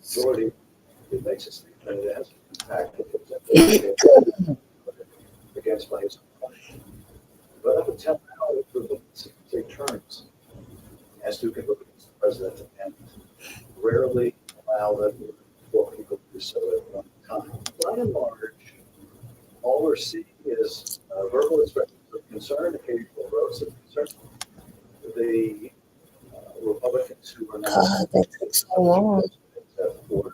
majority, it makes a statement, it has an impact against my party. But up until now, it would take turns as to can look against the president and rarely allow that for people to do so at one time. By and large, all we're seeing is verbal expressions of concern, occasional votes of concern. The Republicans who are now God, that took so long. for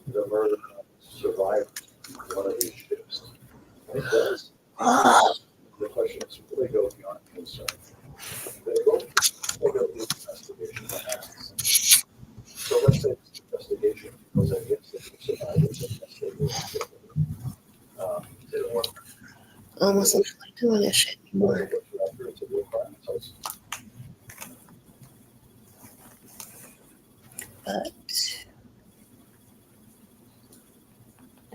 the murder of survivors in one of these ships. It does. The question is really go beyond concern. They go beyond the investigation that happens. So let's say this investigation goes against the survivors and yes, they will. Didn't work. Almost not like doing that shit anymore. But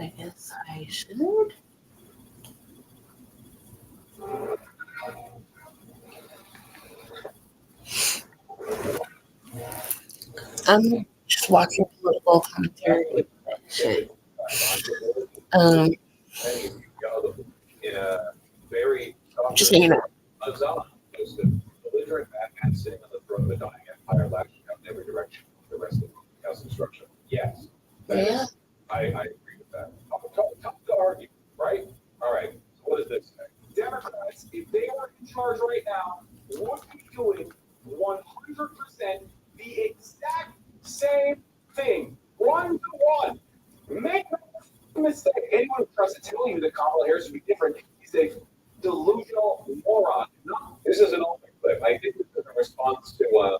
I guess I should. I'm just watching political commentary. Shit. In a very Just hanging out. Azala was the belligerent madman sitting on the throne of a dying empire, lashing out in every direction for the rest of the house instruction. Yes. Yeah. I agree with that. Tough to argue, right? All right. So what does this say? Democrats, if they were in charge right now, would be doing 100% the exact same thing. 1 to 1. Make no mistake. Anyone who tries to tell you that Kamala Harris would be different is a delusional moron. No, this is an old clip. I think this is a response to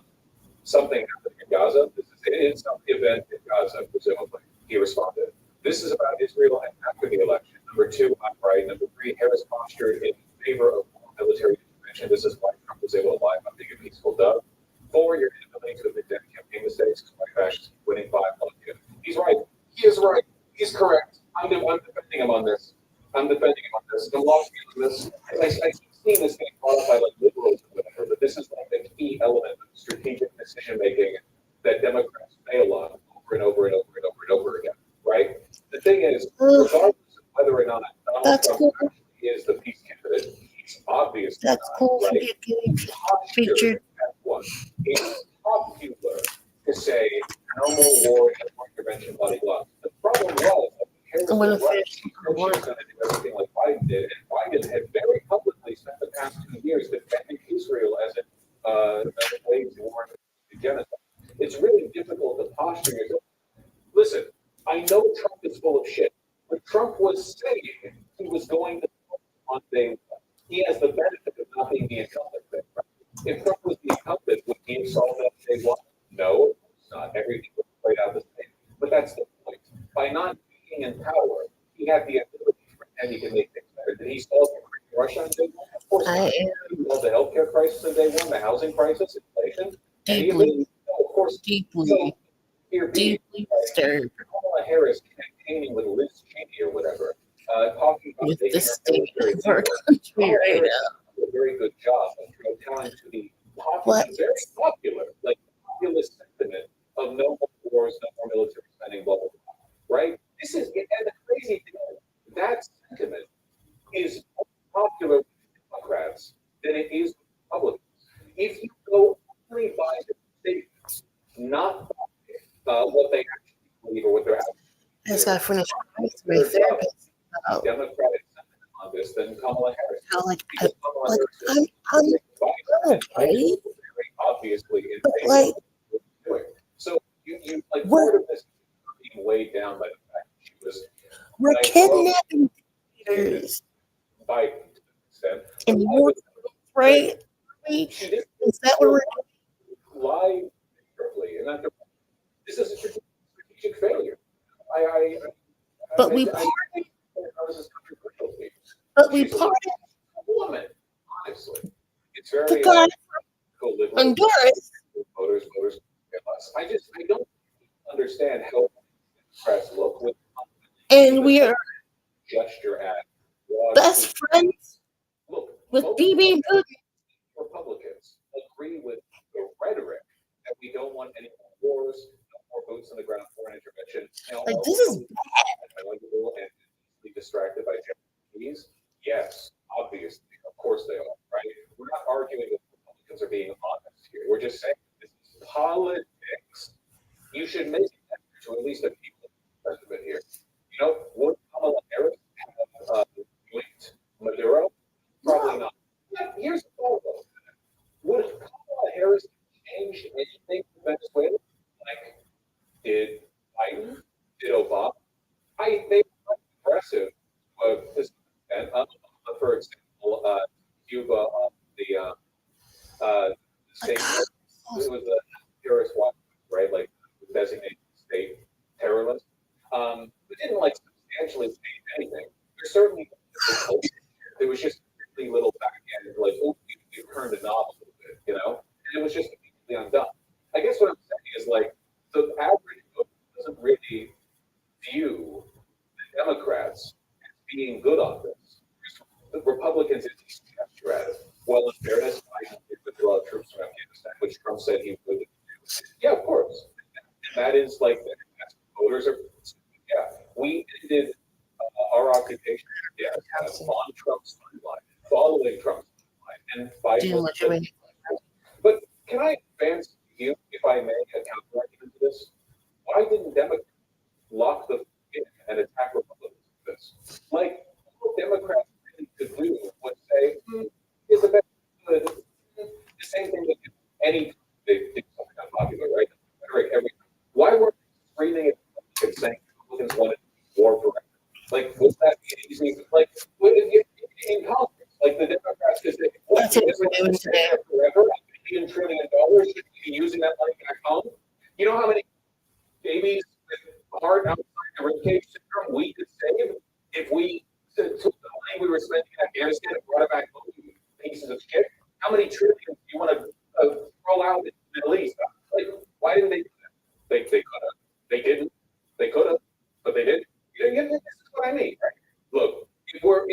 something happening in Gaza. This is in some event in Gaza, presumably. He responded. This is about Israel and after the election. Number 2, I'm right. Number 3, Harris postured in favor of military intervention. This is why Trump was able to lie about being a peaceful dove. 4, your inability to admit campaign mistakes is why fascists keep winning. 5, he's right. He is right. He's correct. I'm defending him on this. I'm losing on this. I keep seeing this getting brought up by like liberals or whatever, but this is like a key element of strategic decision making that Democrats fail on over and over and over and over and over again. Right? The thing is, regardless of whether or not Donald Trump actually is the peace candidate, he's obviously That's not, cool for right? you getting featured. It's popular to say no more war, no more intervention, blah blah. The problem was that Harris I'm gonna was right. finish She was going to do everything like Biden did, and Biden had very publicly spent the past 2 years defending Israel as a wage war and genocide. It's really difficult to posture yourself. Listen, I know Trump is full of shit, but Trump was saying he was going to on day one. He has the benefit of not being the incumbent. Right? If Trump was the incumbent, would he have solved that day one? No, it's not. Everything was played out the same. But that's the point. By not being in power, he had the ability to pretend he can make things better. Did he solve Russia on day one? Of course not. Did he solve the healthcare crisis on day one, the housing crisis, inflation? Deeply, no, of course. deeply disturbed Kamala Harris campaigning with Liz Cheney or whatever, talking about with making the her state military of our deal. country Kamala right Harris now. did a very good job of telling to the What? very popular, like populist sentiment of no more wars, no more military spending, blah blah blah. Right? This is and the crazy thing is that sentiment is more popular with Democrats than it is with Republicans. If you go only by the statements, not what they actually believe or what they're actually I just got to finish with my therapist about Democratic sentiment on this than Kamala Harris. how Because Kamala I'm Harris okay, very obviously in but favor like of what she was doing. So you like What? part of this is being weighed down by the fact that she was we're I kidnapping leaders Biden to an extent. and war, right? She did Is that what we're lie carefully, and not this is a strategic failure. But we I pardon, was just controversial. but we She's a pardon woman, honestly. It's the very guy from liberal. Honduras. Voters get less. I don't understand how press look with And we are gesture at best friends look with most BB Putin. Republicans agree with the rhetoric that we don't want any more wars, no more boots on the ground for an intervention. Like, this is Knowledgeable and be distracted by Japanese? Yes, obviously, of course they are, right? We're not arguing that Republicans are being honest here. We're just saying this is politics. You should make an effort to at least a people sentiment here. Would Kamala Harris have linked Maduro? Probably not. Yeah, here's the problem. Would Kamala Harris change anything in Venezuela? Like, did Biden? Did Obama? They were aggressive to this extent. For example, Cuba, the state, it was a terrorist watch, right? Like, designated state terrorist. It didn't like substantially change anything. There's certainly there was just really little back end, like, oh, you turned the knob a little bit, and it was just completely undone. I guess what I'm saying is, like, the average voter doesn't really view the Democrats as being good on this. The Republicans at least gesture at it. Well, in fairness, Biden did withdraw troops from Afghanistan, which Trump said he would do. Yeah, of course. And that is like, that's what voters are. Yeah, we ended our occupation, on Trump's timeline, following Trump's timeline, and Biden was. But can I advance you, if I may, a counter argument to this? Why didn't Democrats lock the in and attack Republicans with this? Like, all Democrats really could do was say, is the best good. The same thing that any they did something unpopular, right? Rhetoric every time. Why weren't they screaming at Republicans saying Republicans wanted war forever? Like, would that be easy? Like, in Congress, like the Democrats could say, what, forever, $1 trillion, should we be using that money back home? You know how many babies with heart outside the ribcage syndrome we could save if we took the money we were spending in Afghanistan and brought it back home to pieces of shit? How many trillions do you want to throw out in the Middle East? Like, why didn't they do that? They could have. They didn't. They could have, but they didn't. This is what I mean, right? Look, if we're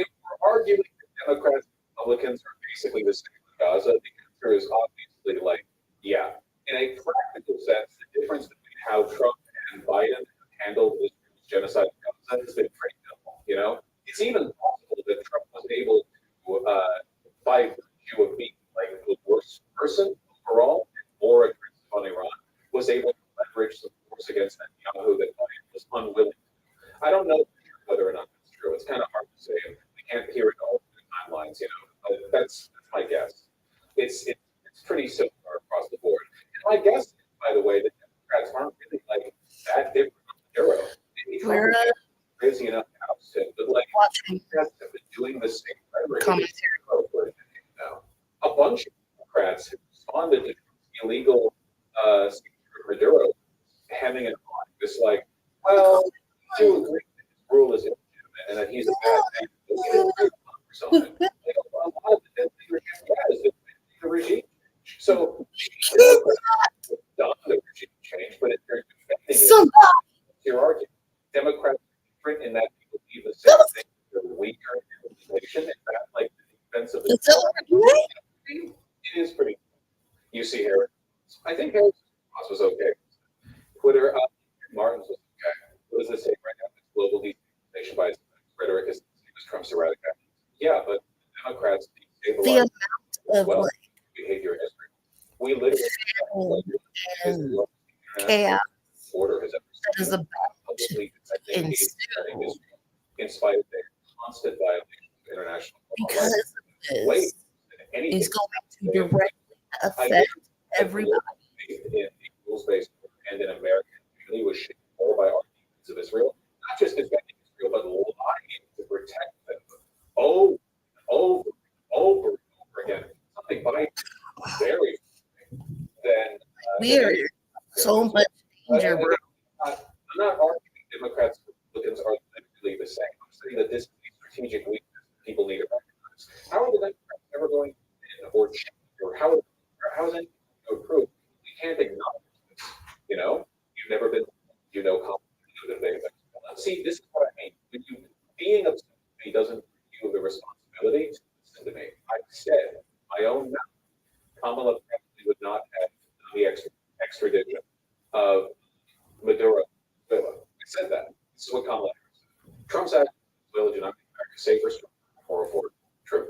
arguing that Democrats and Republicans are basically the same with Gaza, the answer is obviously like, yeah. In a practical sense, the difference between how Trump and Biden have handled this genocide in Gaza has been pretty minimal. It's even possible that Trump was able to, by virtue of being like the worst person overall, more aggressive on Iran, was able to leverage the force against Netanyahu that Biden was unwilling to. I don't know whether or not that's true. It's kind of hard to say. We can't hear it all through the timelines, but that's my guess. It's pretty similar across the board. And my guess, by the way, that Democrats aren't really like that different from Maduro. We're crazy enough to oust him, but like watching Democrats have been doing the same rhetoric commentary. for a decade now. A bunch of Democrats have responded to illegal Maduro hemming and hawing this, like, well, you agree that his rule is illegitimate and that he's a bad man or something. Like, a lot of the regime change. So done the regime change, but if you're defending your argument, Democrats are different in that they believe the same thing. They're weaker in the nation. In fact, like the defense of the it is pretty. You see here, I think Harris was okay. Twitter, Martin's was okay. What does this say right now? It's global destabilization by rhetoric is Trump's erratic actions. Yeah, but Democrats destabilize behavior in history. We literally chaos order has that is about publicly to defending Israel in spite of their constant violation of international law. because of this is going to directly affect everybody. In the rules-based and in American community was shaped more by arguments of Israel, not just defending Israel, but lying to protect them over and over again. Something by very then We are so much danger, bro. I'm not arguing Democrats and Republicans are literally the same. I'm saying that this is a strategic weakness people need to recognize. How are the Democrats ever going to or change, or how is anything going to improve? We can't acknowledge this. You've never been, complicated things. See, this is what I mean. Being upset with me doesn't give you the responsibility to listen to me. I said my own mouth. Kamala probably would not have the extradition of said that. This is what Kamala Harris said. Trump's act will do not make America safer, stronger, more affordable. True.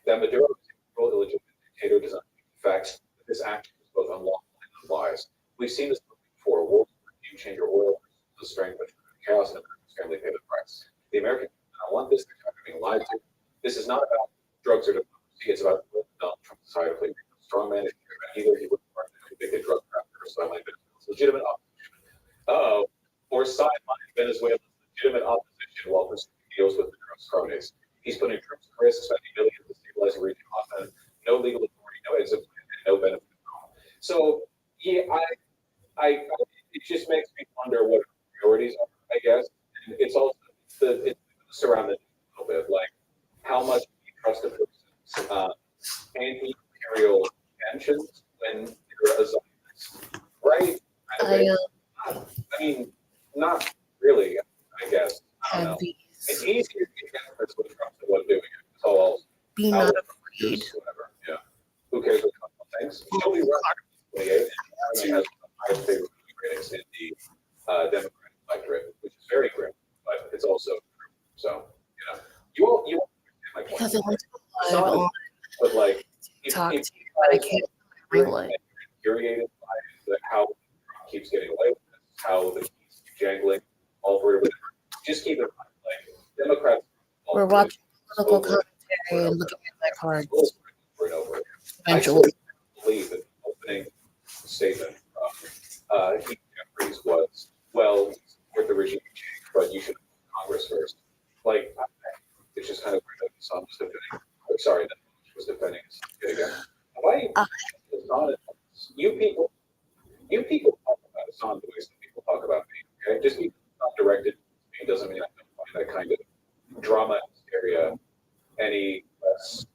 That Maduro is a illegitimate dictator does not facts that this action is both unlawful and unwise. We've seen this before. War, game changer oil, the strength of chaos, and America's family pay the price. The American I want this to being lied to. This is not about drugs or democracy. It's about Donald Trump's desire to play a strong man. Either he would partner with a convicted drug trafficker or sideline Venezuela's legitimate opposition. Or sideline Venezuela's legitimate opposition while pursuing deals with the Trump's cronies. He's putting troops at risk, spending millions to stabilize the region often. No legal authority, no exit plan, and no benefit at all. So, yeah, it just makes me wonder what priorities are, I guess. And it's also it's surrounded a little bit, like how much do you trust a person's anti-imperial intentions when you're a Zionist, right? I mean, not really, I guess. I don't know. It's easier to get Democrats with Trump than what doing it. It's all be not afraid. Whatever. Yeah. Who cares what Trump thinks? She'll be running 28 and has the highest favorite ratings in the Democratic electorate, which is very grim, but it's also true. So, you won't understand my point. Because I went to It's live not on but like, talk to if you, but I can't realize. infuriated by how Trump keeps getting away with this, how the keys keep jangling, all for whatever. Just keep it in mind, like Democrats. We're watching political commentary and looking at my cards. Over and over again. Eventually. I believe that the opening statement from Heath Jeffries was, well, support the regime change, but you should Congress first. Like, it's just kind of weird that Hassan was defending. Sorry, that was defending us again. Why? You people talk about Hassan the way some people talk about me. Okay, just because it's not directed to me doesn't mean I don't find that kind of drama hysteria any less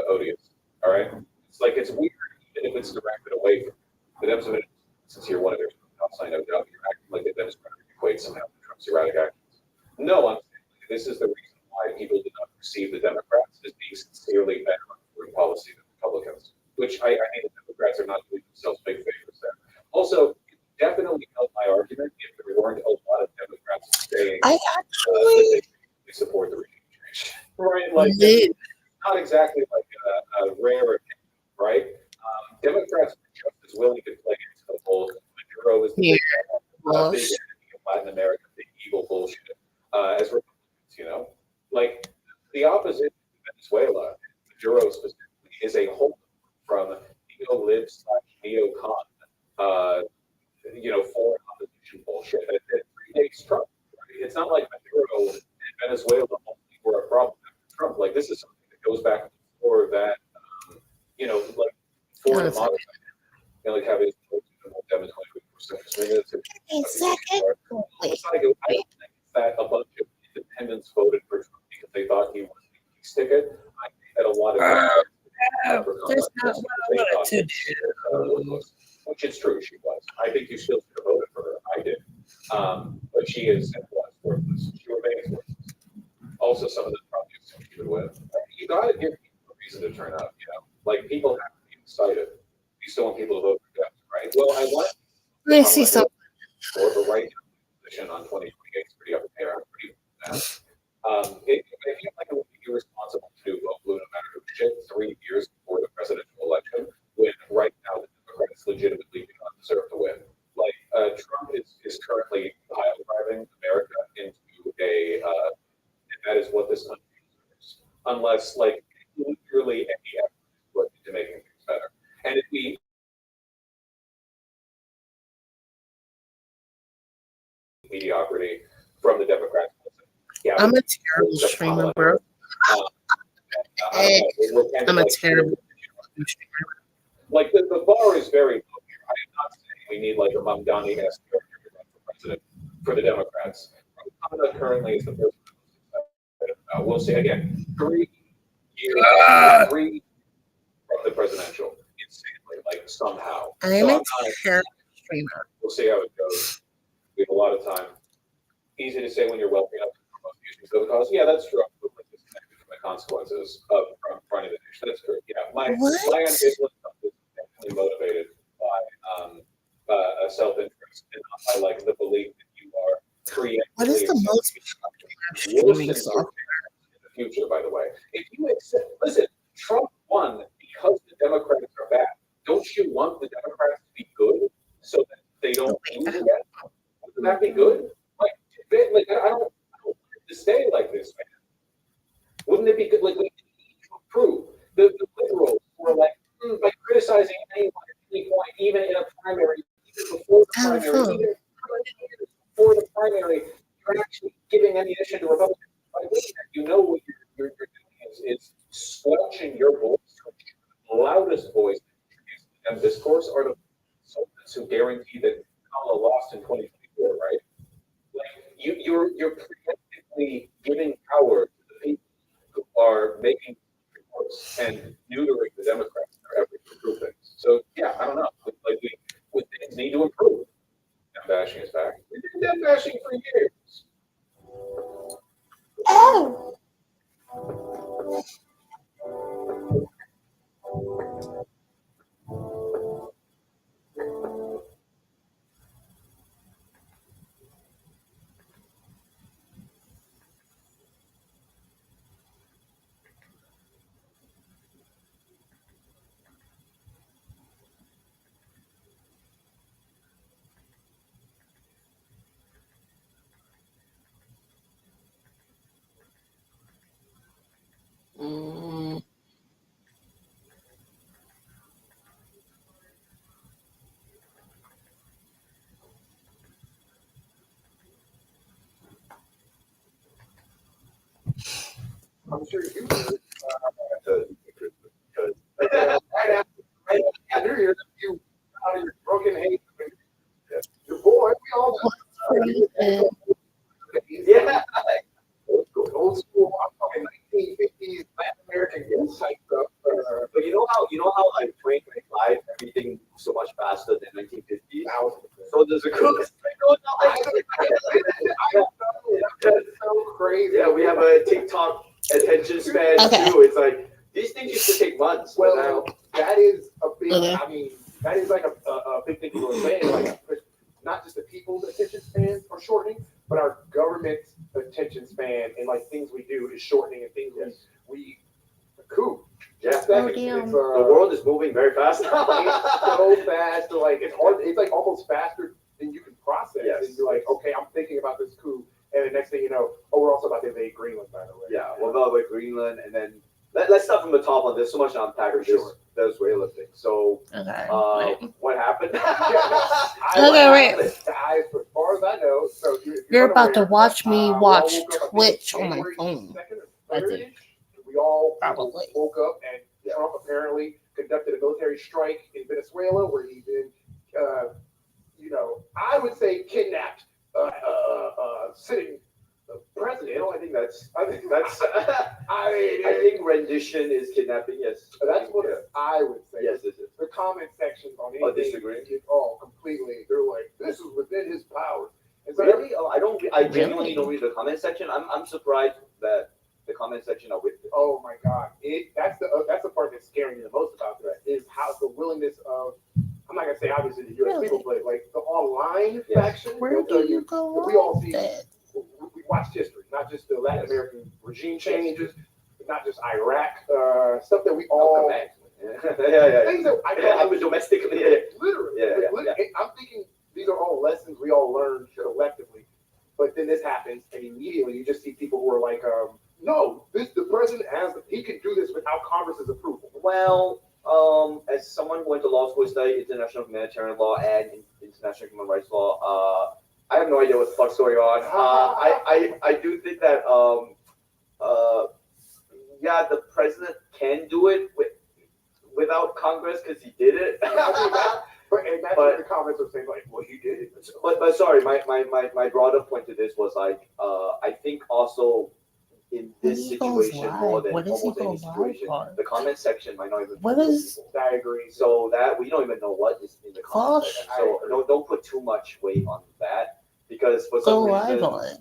odious. All right, it's like it's weird even if it's directed away from the depths of it. Since you're one of their outside, no doubt you're acting like the Democrats equate somehow to Trump's erratic actions. No, I'm saying this is the reason why people did not perceive the Democrats as being sincerely better on foreign policy than Republicans. Which I think the Democrats are not doing themselves big favors there. Also, it definitely helped my argument if there weren't a lot of Democrats saying I actually they support the regime change. Right? Like, not exactly like a rare opinion, right? Democrats are just as willing to play into the whole Maduro is the big enemy of Latin America, big evil bullshit, as Republicans, like the opposite to Venezuela, Maduro specifically, is a hold from neo-lib / neo-con, foreign opposition bullshit that predates Trump. Right? It's not like Maduro and Venezuela only were a problem after Trump. Like this is something that goes back before that, like before the modern, like having demonstrated a second. It's like I don't think that a bunch of independents voted for Trump because they thought he was the peace ticket. I think that a lot of That's not what I wanted to do. which is true, she was. I think you still should have voted for her. I did. But she is and was worthless. She remains worthless. Also, some of the projects she would win. You got to give people a reason to turn out, Like, people have to be excited. You still want people to vote for Democrats, right? Well, I want Let me see something. for the right position on 2028 is pretty up in the air. I'm pretty I feel like it would be irresponsible to vote blue no matter who shit 3 years before the presidential election when right now the Democrats legitimately do not deserve to win. Like Trump is currently pile driving America into and that is what this country deserves. Unless like literally any effort is put into making things better. And if we mediocrity from the Democrats. Yeah, I'm a terrible streamer, bro. I'm a terrible streamer. Like the bar is very low here. I am not saying we need like a Mamdani-esque character to run for president for the Democrats. Kamala currently is the person. We'll see again. 3 years, 3 from the presidential, insanely, like somehow. I'm a terrible streamer. We'll see how it goes. We have a lot of time. Easy to say when you're wealthy enough to promote the issues of the cause. Yeah, that's true. I'm disconnected from the consequences of running the nation. That's true. Yeah, my ambivalence is definitely motivated by a self-interest and not by like the belief that you What is the most popular worse streaming in software? the future, by the way. If you accept, listen, Trump won because the Democrats are bad. Don't you want the Democrats to be good so that they don't lose again? Wouldn't that be good? Like I don't want it to stay like this, man. Wouldn't it be good? Like we need to improve. The liberals were like criticizing anyone at any point, even in a primary, even before the primary, even before the primary, you're actually giving ammunition to Republicans. By doing that, you know what you're doing is squelching your voice, the loudest voice and discourse are the consultants who guarantee that Kamala lost in 2024, right? Like you're preemptively giving power to the people who are making reports and neutering the Democrats in their efforts to improve things. So yeah, I don't know. Like we things need to improve. Dem bashing is back. We've been dem bashing for years. Oh. Mm. I'm sure you would. Because right after New Year's, you out of your broken hate. Your boy, we all know. Yeah, old school. I'm talking 1950s Latin American insight stuff. But you know how like 2025 everything moves so much faster than 1950s. So there's a cool. That's so crazy. Yeah, we have a TikTok attention span Okay. too. It's like these things used to take months. Well, now, that is a big. Okay. I mean, that is like a big thing people are saying. Like, not just the people's attention spans are shortening, but our government's attention span and like things we do is shortening, and things we coup. yeah, It's, Oh, it's, damn. the world is moving very fast. it's so fast. Like it's hard. It's like almost faster than you can process. Yes. And you're like, okay, I'm thinking about this coup, and the next thing you know, oh, we're also about to invade Greenland, by the way. Yeah, we'll go with Greenland, and then let's start from the top on this. So much to unpack with this Venezuela thing. So, Okay. what happened? Okay, wait. As far as I know, so You're about to watch me we all watch woke up, I think, Twitch on my January phone. 2nd or I 3rd. think. We all Probably. woke up and Trump apparently conducted a military strike in Venezuela where he then, I would say kidnapped sitting president. I think that's. I think rendition is kidnapping. Yes, That's what I would say. Yes, it is. The comment sections on Oh, anything. disagree? Completely. They're like, this is within his powers. And so Really? Oh, I genuinely Really? don't read the comment section. I'm surprised that the comment section are with it. oh my God, that's the part that's scaring me the most about that is how the willingness of, I'm not gonna say obviously the U.S. people, but like the online faction. Where they'll tell do you go we all wrong see. with that? We watched history, not just the Latin American regime changes, not just Iraq, stuff that we all. Yeah. Things that I would domestically. literally. Yeah. I'm thinking these are all lessons we all learned collectively, but then this happens, and immediately you just see people who are like, no, the president he can do this without Congress's approval. Well, as someone who went to law school, studied international humanitarian law and international human rights law, I have no idea what the fuck's going on. I do think that the president can do it without Congress because he did it. And that's what the comments are saying, like, well, he did it. But sorry, my broader point to this was like, I think also in this He goes situation live. more than What does he almost go any live situation, for? the comment section might not even. What know is- people. I agree. So that we don't even know what is in the comment Gosh. section. So don't put too much weight on that because for Go some live reason, on.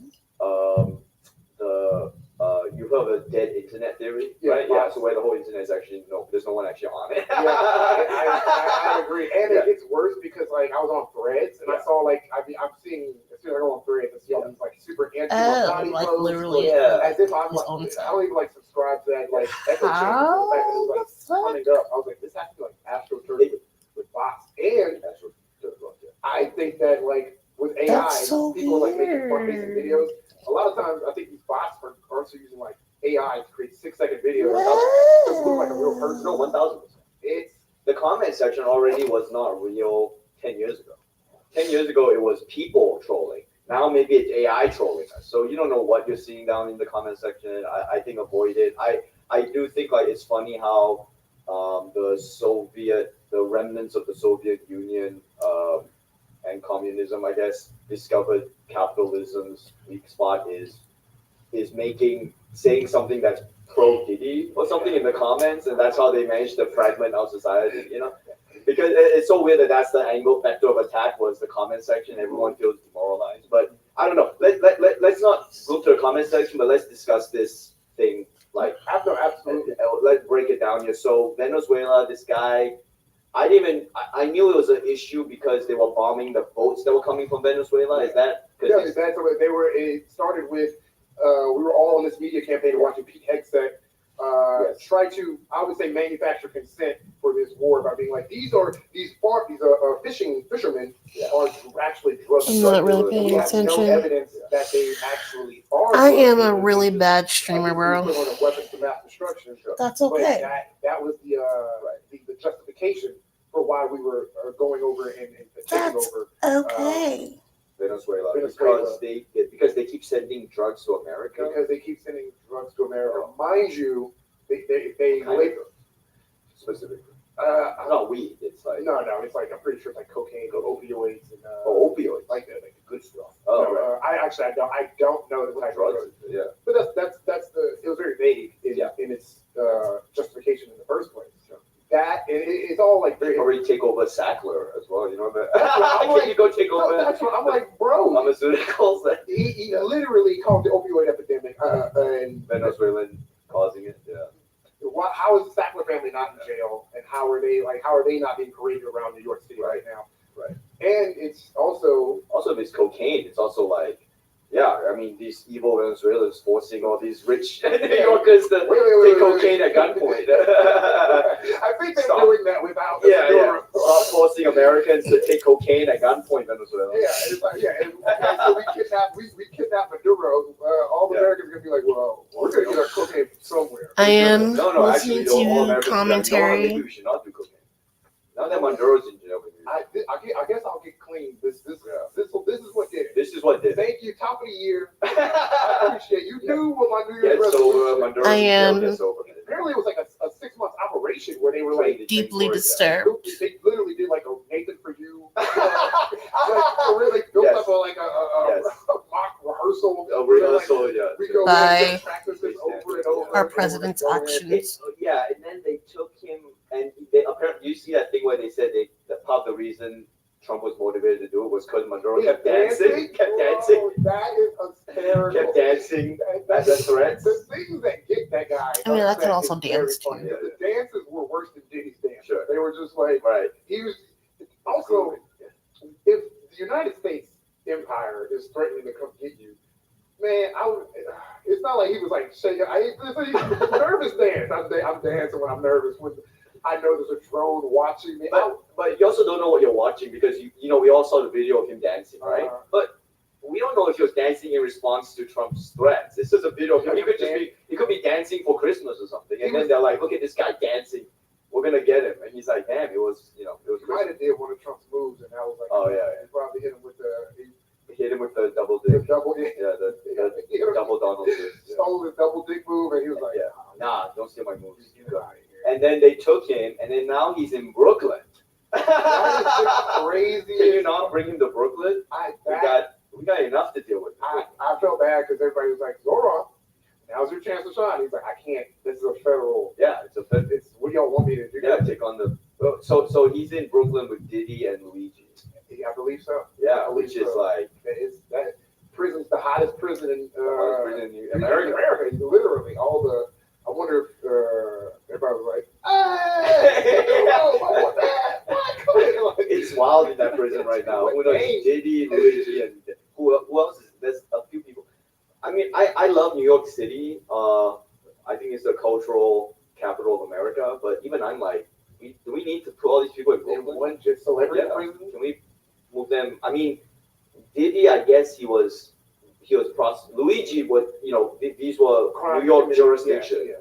you have a dead internet theory, Yeah, right? yeah. Yeah. So where the whole internet is actually there's no one actually on it. I agree. And Yeah. it gets worse because like I was on Threads and I saw like I'm seeing as soon as I go on Threads I see all these like super sent to my body like post, literally Yeah. as if I'm his like, own I stuff. don't even like subscribe to that like echo chamber. How The fact that it was like the fuck? coming up, I was like, this has to be like AstroTurf with bots. And I think that like with AI, That's so people are like making fun-facing weird. videos. A lot of times, I think these bots are also using like AI to create 6-second videos. To look like a real person. No, 1,000%. It's The comment section already was not real 10 years ago. 10 years ago, it was people trolling. Now maybe it's AI trolling us. So you don't know what you're seeing down in the comment section. I think avoid it. I do think like it's funny how the remnants of the Soviet Union and communism, I guess, discovered capitalism's weak spot is saying something that's pro Diddy or something in the comments, and that's how they managed to fragment our society, you know? Because it's so weird that that's the angle vector of attack was the comment section. Everyone feels demoralized, but I don't know. Let's not go to the comment section, but let's discuss this thing. Like, absolutely. let's break it down here. So Venezuela, this guy, I knew it was an issue because they were bombing the boats that were coming from Venezuela. Is that? Yeah, that's what they were. It started with. We were all in this media campaign watching Pete Hegseth try to, I would say, manufacture consent for this war by being like, these fishermen are actually drug I'm not really dealers. paying We have no attention. evidence that they actually are. I drug am a dealers. really This is, bad I streamer, think, the bro. equivalent of weapons of mass destruction. That's But okay. that was the justification for why we were going over and taking That's over okay. Venezuela. Venezuela. Because they keep sending drugs to America. because they keep sending drugs to America. Mind you, they Kind label. Specifically. Uh, Not weed. It's like no, it's like I'm pretty sure it's like cocaine, opioids, and opioids. like the good stuff. Oh, No, right. I don't know the type of drugs. drugs, Yeah. but that's the it was very vague in its justification in the first place. That it's all like They very. already take over Sackler as well. You know that. That's what I'm Can like, you go take No, over that's what I'm like, bro. pharmaceuticals that He literally called the opioid epidemic, and Venezuelan causing it? Yeah. how is the Sackler family not in jail, and how are they not being paraded around New York City right now? Right. And it's also If it's cocaine, it's also like, yeah, I mean, these evil Venezuelans forcing all these rich New Yorkers to take cocaine at gunpoint. I think they're Stop. doing that without. Yeah. Forcing Americans to take cocaine at gunpoint, Venezuela. Yeah, it's like, and so we kidnap Maduro. All the Yeah. Americans are gonna be like, well, we're gonna get our cocaine from somewhere. I am No, actually, listening all to Americans are like, no, maybe commentary. we should not do cocaine. Now that Maduro's in jail, maybe. I guess I'll get clean. This is what did it. This is what did it. Thank you, top of the year. I appreciate you knew what my New Year's Get sober, resolution. Maduro's I in jail, am- get sober. Apparently, it was like a 6-month operation where they were like Deeply disturbed. they literally did like a Nathan for you. Like, for real, they built Yes. up a mock rehearsal. A rehearsal, yeah. We go Bye. in and practice this over and over. Our and president's over and over. actions. Yeah, and then they took him, and they apparently, you see that thing where they said that part of the reason Trump was motivated to do it was because Maduro kept dancing, kept dancing, Oh, that is hysterical. kept dancing. That's a threat. The things that get that guy. I mean, I upset could also is very dance, funny. too. The dances were worse than Diddy's dance. Sure. They were just like, Right. he was. Also, if the United States empire is threatening to come get you, man, it's not like he was like shaking. It's a nervous dance. I'm dancing when I'm nervous. When I know there's a drone watching me. But you also don't know what you're watching because you know we all saw the video of him dancing, right? Uh-huh. But we don't know if he was dancing in response to Trump's threats. This is a video of him. He could be dancing for Christmas or something, and then they're like, look at this guy dancing. We're gonna get him, and he's like, damn, it was He might have did one of Trump's moves, and that was like, Oh, yeah. he probably hit him with He hit him with the double the dick. double. Yeah, the double Donald dick. Yeah. Stole his double dick move, and he was like, Yeah. Nah, don't steal my moves. get out of here. And then they took him, and then now he's in Brooklyn. That is the craziest. Can you not bring him to Brooklyn? We got enough to deal with. I felt bad because everybody was like, Zoran, now's your chance to shine. He's like, I can't. This is a federal. Yeah, it's What do y'all want me to do? yeah, take on the. So he's in Brooklyn with Diddy and Luigi. I believe so. Yeah, which is like That prison's the hottest prison in America. America. Literally, all the. I wonder if everybody was like, "Hey, I want that. What? Come here." Like, It's wild in that prison right now. Who knows? Diddy, Luigi, and who else is? There's a few people. I love New York City. I think it's the cultural capital of America. But even I'm like, do we need to put all these people in In Brooklyn? one just celebrity Yeah. prison. Can we move them? I mean, Diddy, I guess he was Luigi would, these were Crime New York committed. jurisdiction. Yeah,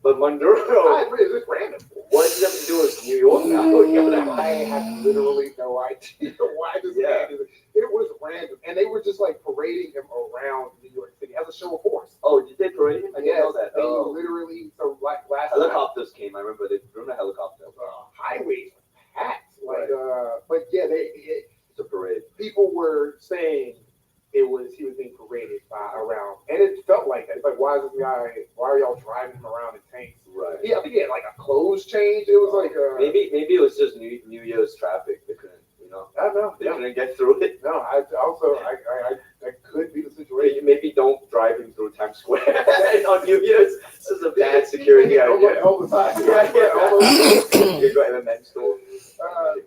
But Maduro, I agree. It's just random. what does it have to do with New York now? I have literally no idea why this Yeah. man is. It was random, and they were just like parading him around New York City as a show of force. Oh, did they parade him? I didn't Yes, know that. they Oh. literally. So like last Helicopters came. I remember they threw a helicopter. night, highways were packed. Like, but yeah, It's a parade. people were saying he was being paraded around, and it felt like that. It's like, why is this guy? Why are y'all driving him around in tanks? Right. Yeah, I think he had like a clothes change. It was like Maybe it was just New Year's traffic. They couldn't, I don't know. they Yeah. couldn't get through it. No, I could be the situation. Maybe don't drive him through Times Square on New Year's. This is a bad security idea. All the time. Yeah. You go to the men's store.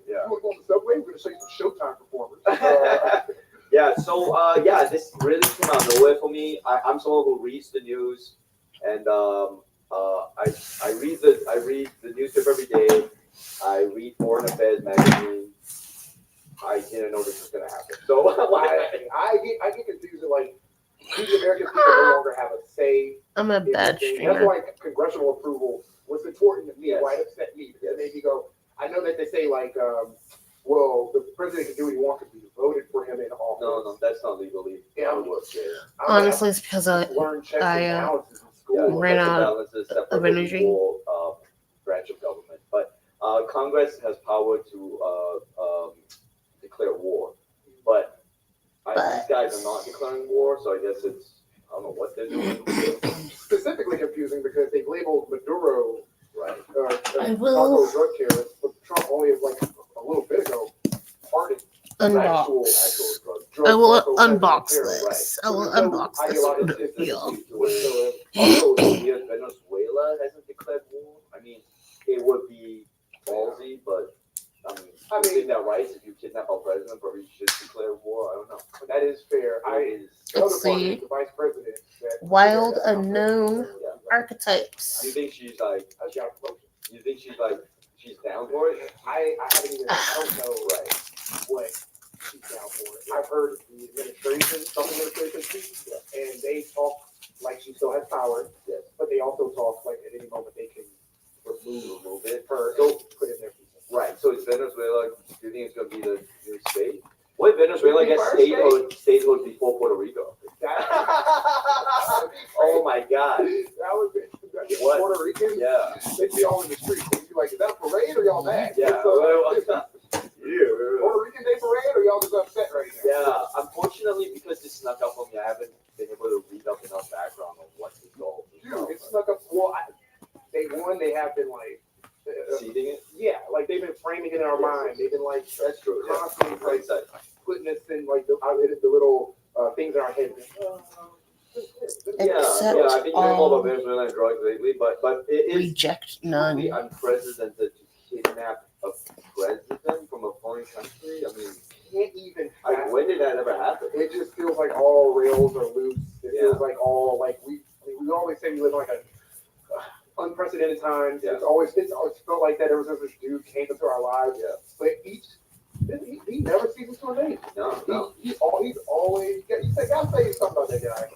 Yeah. We're going to the subway. We're going to show you some Showtime performers. Yeah. So this really came out of nowhere for me. I'm someone who reads the news, and I read the newspaper every day. I read Foreign Affairs magazine. I didn't know this was gonna happen. So I get confused. Like, these American people no longer have a say. I'm a in bad this thing. That's streamer. why congressional approval was important to me. Yes. Why it upset me. Because it made me go, I know that they say, like, well, the president can do what he wants because we voted for him in office. no, that's not legally. Yeah. how it works. Yeah. Honestly, it's because I learn checks I, and balances in school. Yeah, ran checks and out balances separate of from energy. equal, branch of government. But Congress has power to declare war. But these guys are not declaring war, so I guess I don't know what they're doing. Specifically confusing because they've labeled Maduro Right. I narco will drug terrorist, but Trump only like a little bit ago pardoned unbox. drug I will narco unbox terrorists. this. I So will there's no unbox this ideological video. consistency whatsoever. Also, it's weird Venezuela hasn't declared war. I mean, it would be ballsy, but I mean, that rights if you kidnap our president, probably should declare war. I don't know. But that is fair. It is. Another Let's part see. is the vice president. Wild unknown Yeah. archetypes. You think she's like? That's your promotion. You think she's down for it? I don't know what she's down for. I've heard the administration, some administration speak, and they talk like she still has power, Yes. but they also talk like at any moment they can remove it, So- put in their piece. Right. So is Venezuela? Do you think it's gonna be the new state? What if Venezuela Would be gets our statehood before Puerto Rico? That Oh my God. would be What? Puerto Ricans. Yeah. They'd be all in the streets. They'd be like, is that a parade or y'all mad? Yeah. So, Yeah. Puerto Rican Day parade or y'all just upset right now? Yeah, unfortunately, because this snuck up on me, I haven't been able to read up enough background on what this goal is. Dude, it snuck up. Well, they have been like, Seeding it? yeah, like they've been framing it in our mind. They've been like That's true. Yeah. constantly like Hindsight. putting us in like the little things in our head. Yeah, Except I've been hearing more all about Venezuela and drugs lately, but it is reject truly none. unprecedented to kidnap a president from a foreign country. I mean, Can't even. when did that ever happen? It just feels like all rails are loose. It Yeah. feels like all like we always say we live in like a unprecedented times. Yeah. It's always felt like that ever since this dude came into our lives. Yeah. But he never ceases to amaze. No. He's always. You say, gotta say something about that guy.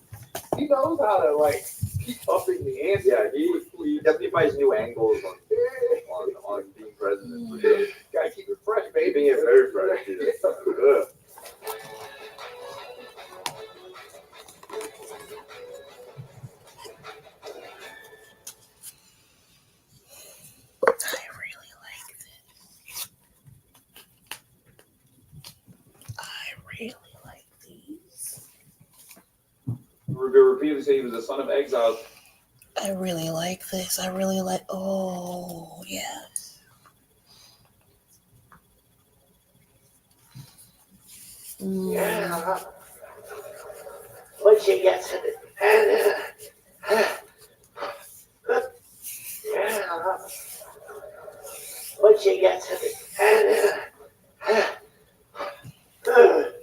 He knows how to like keep upping the ante. Yeah, he definitely finds new angles on being president. For sure. Gotta keep it fresh, baby. Keeping it very fresh. Yeah. Ugh. I really like this. I really like these. Revere repeatedly say he was the son of exiles. I really like this. I really like. Oh yes. Yeah. Once you get to the once you get to the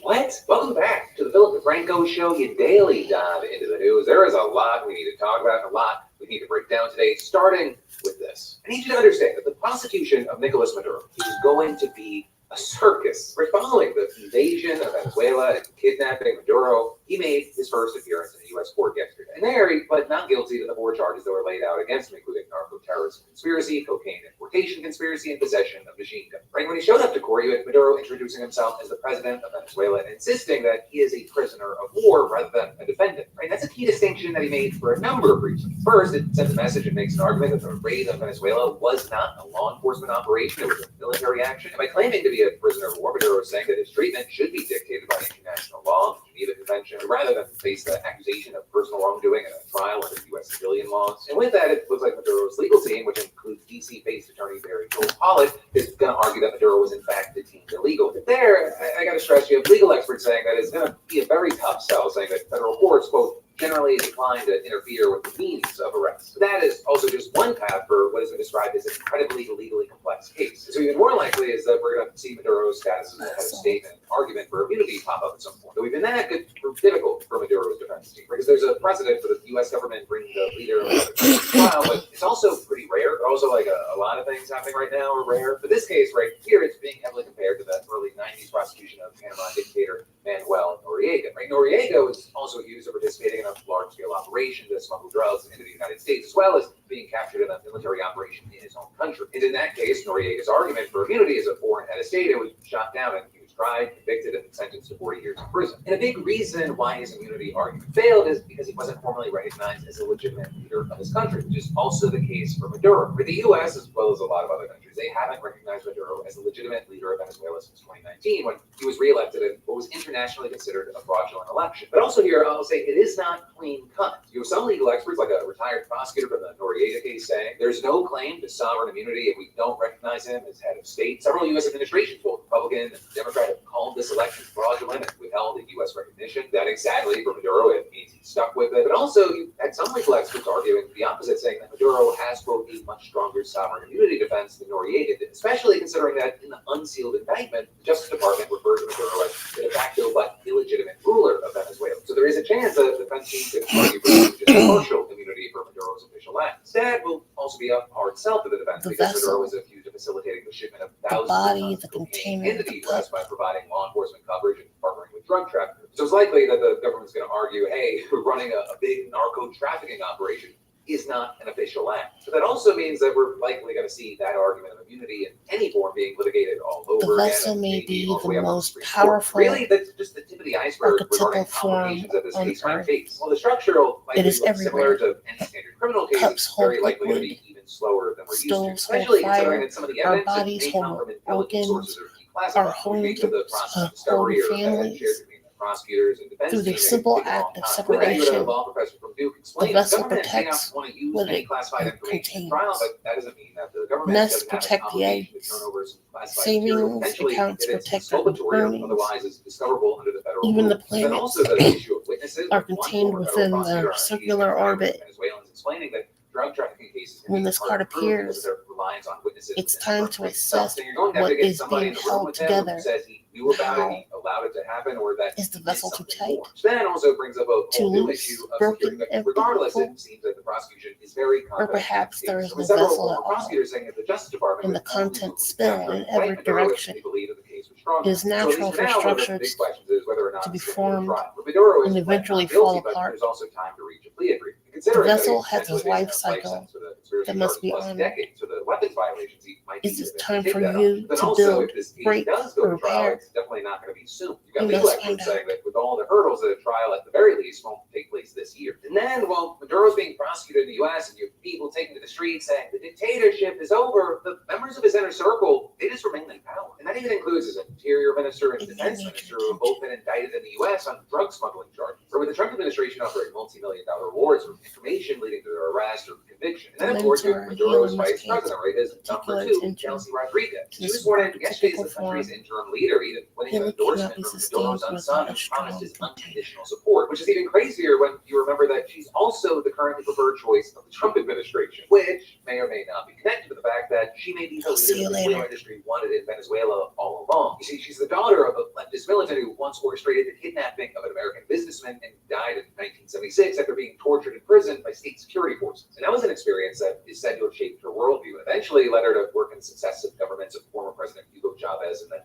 What? Welcome back to the Philip the Brain Franco Show, you daily dive into the news. There is a lot we need to talk about, and a lot we need to break down today, starting with this. I need you to understand that the prosecution of Nicolas Maduro is going to be a circus. Right following the invasion of Venezuela and kidnapping Maduro, he made his first appearance in a U.S. court yesterday. And there, he pled not guilty to the 4 charges that were laid out against him, including narco-terrorism conspiracy, cocaine importation conspiracy, and possession of machine gun. Right when he showed up to court, you had Maduro introducing himself as the president of Venezuela and insisting that he is a prisoner of war rather than a defendant. Right? That's a key distinction that he made for a number of reasons. First, it sends a message and makes an argument that the raid on Venezuela was not a law enforcement operation, it was a military action. And by claiming to be a prisoner of war, Maduro is saying that his treatment should be dictated by international law, the Geneva Convention, rather than face the accusation of personal wrongdoing in a trial under U.S. civilian laws. And with that, it looks like Maduro's legal team, which includes D.C.-based attorney Barry Joel Pollak, is going to argue that Maduro was in fact detained illegally. But there, I got to stress, you have legal experts saying that it's going to be a very tough sell, saying that federal courts, quote, generally decline to interfere with the means of arrest. That is also just one path for what has been described as an incredibly legally complex case. So even more likely is that we're going to see Maduro's status as a head of state and argument for immunity pop up at some point. But we've been that good or difficult for Maduro's defense team because there's a precedent for the U.S. government bringing the leader of the trial, but it's also pretty rare. Also, like a lot of things happening right now are rare. But this case right here, it's being heavily compared to the early 90s prosecution of Panama dictator Manuel Noriega. Right? Noriega was also accused of participating in a large-scale operation to smuggle drugs into the United States, as well as being captured in a military operation in his home country. And in that case, Noriega's argument for immunity as a foreign head of state, it was shot down and he was tried, convicted, and sentenced to 40 years in prison. And a big reason why his immunity argument failed is because he wasn't formally recognized as a legitimate leader of his country, which is also the case for Maduro. For the U.S., as well as a lot of other countries, they haven't recognized Maduro as a legitimate leader of Venezuela since 2019, when he was reelected in what was internationally considered a fraudulent election. But also here, I'll say it is not clean cut. You have some legal experts, like a retired prosecutor from the Noriega case, saying there's no claim to sovereign immunity if we don't recognize him as head of state. Several U.S. administrations, both Republican and Democrat, have called this election fraudulent and withheld the U.S. recognition. That exactly for Maduro, it means he's stuck with it. But also, you had some legal experts arguing the opposite, saying that Maduro has, quote, a much stronger sovereign immunity defense than Noriega did, especially considering that in the unsealed indictment, the Justice Department referred to Maduro as the de facto but illegitimate ruler of Venezuela. So there is a chance that the defense team could argue for just partial immunity for Maduro's official acts. That will also be a hard sell for the defense because Maduro was accused of facilitating the shipment of thousands of cocaine into the U.S. by providing law enforcement coverage and partnering with drug traffickers. So it's likely that the government's going to argue, hey, we're running a big narco trafficking operation is not an official act. So that also means that we're likely going to see that argument of immunity in any form being litigated all over The again. vessel may be all the way up on most Supreme Court. powerful Really, that's just the tip of the iceberg archetypal regarding form complications of this on case by earth. case. Well, the structural likely It is looks similar everywhere. to any standard criminal case. Cups It's very hold likely to be liquid. even slower than we're used to, Stoves hold especially considering fire. that some of the Our evidence that bodies may hold come from intelligence organs. sources or key Our classified homes information of the process of hold discovery or evidence families. shared between the prosecutors and defense Through the team. simple It can take a long act of time. With that, you would have a separation, law professor from Duke explaining the vessel government may not protects want to use what any it classified information in contains. trial, but that doesn't mean that the government Nests doesn't have an protect the obligation to eggs. turn over some classified material. Savings Potentially, accounts if it's protect exculpatory or earnings. otherwise is discoverable under the federal Even the rules. Then planets also the issue of witnesses are with one contained former within federal prosecutor their on a circular case orbit. Venezuelans explaining that drug trafficking cases can When be this hard card to prove because appears, of their reliance on witnesses it's within time the to country itself. assess So you're going to have what to get is somebody being in the room held with him together. who says he knew about it, How? he allowed it to happen, or that Is the he did vessel too something tight? more. So that also brings up a Too whole new loose? issue of Broken? security. But Empty? regardless, Full? it seems that the prosecution is very Or confident. perhaps there is So no with several vessel former at all, prosecutors saying that the Justice Department and the would only contents move spill after in a every complaint Maduro if direction. they believe that the case was strong It is enough. So at least natural for for now, one of the structures big questions is whether or not to be it's going to go to formed trial. But Maduro is and eventually not guilty, fall but apart. there's also time to reach a plea agreement. Considering The that vessel he's has a essentially life facing a cycle sentence for the conspiracy that must charges be plus honored. decades for the weapons violations he might Is be it able to time take for that you on. But to also, build, if this case break, does go or to trial, repair? it's definitely not going to be soon. You got We legal must find experts saying that with all the hurdles, that a trial at the very least won't take place this year. And then, while Maduro's being prosecuted in the U.S. and you have people taking to the streets saying the dictatorship is over, the members of his inner circle, they just remain in power. And that even includes his interior minister and defense minister, who have both been indicted in the U.S. on drug smuggling charges. Or with the Trump administration offering multi-million-dollar rewards for information leading to their arrest or conviction. And then, of course, you have Maduro's vice president, right? His number two, Chelsea Rodriguez. She was sworn in yesterday as the country's interim leader, even winning an endorsement from Maduro's own son, who promised his unconditional support, which is even crazier when you remember that she's also the currently preferred choice of the Trump administration, which may or may not be connected to the fact that she may be the leader the oil industry wanted in Venezuela all along. You see, she's the daughter of a leftist militant who once orchestrated the kidnapping of an American businessman and died in 1976 after being tortured in prison by state security forces. And that was an experience that is said to have shaped her worldview and eventually led her to work in successive governments of former President Hugo Chavez and then